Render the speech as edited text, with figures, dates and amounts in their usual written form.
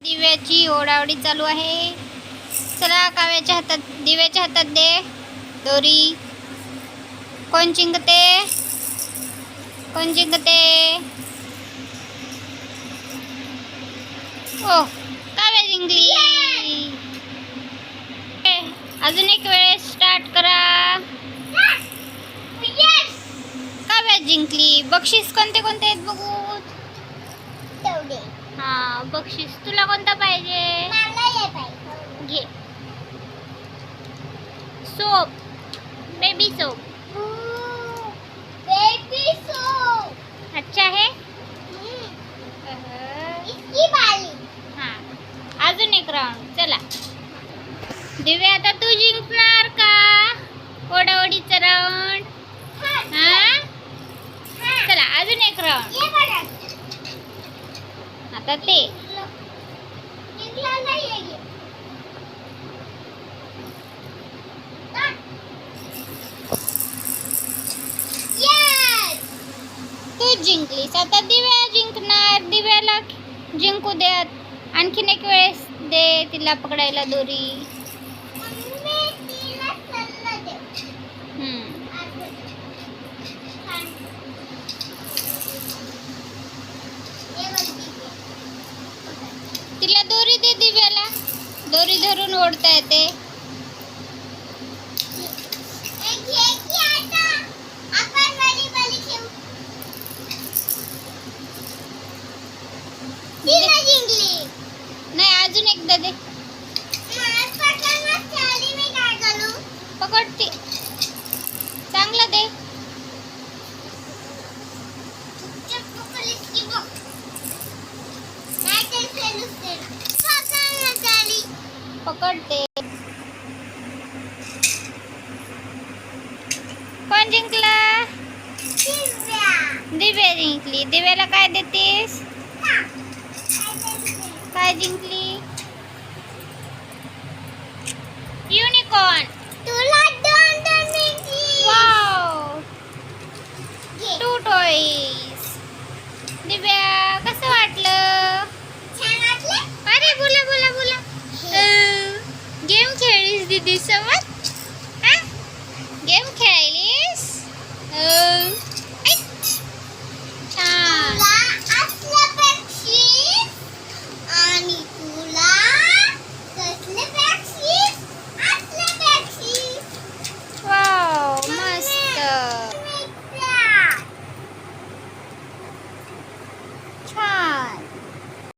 दिव्याची ओढाओढी चालू आहे. चला काव्याच्या हातात, दिव्याच्या हातात दे दोरी. कोण जिंकते? कोण जिंकते? ओ, काव्या जिंकली. अजून एक वेळेस स्टार्ट करा. काव्या जिंकली. बक्षीस कोणते कोणते आहेत बघू. हा, बक्षीस तुला कोणता पाहिजे? घे. Soap, baby soap. अच्छा है. हाँ, अजून एक राउंड. चला दिव्या, आता तू जिंकणार का ओढाओढीचा राउंड? हाँ, चला अजून एक राउंड. आता ते तू जिंकलीस. आता दिव्या जिंकणार. दिव्याला जिंकू द्या. आणखीन एक वेळेस दे तिला पकडायला दोरी. तिला दोरी दे. दिव्याला दोरी धरून ओढता येते. नाही, अजून एकदा दे. पकडते. चांगला दे. पकडते. कोण जिंकला? दिव्या जिंकली. दिव्याला काय देतेस? काय जिंकली?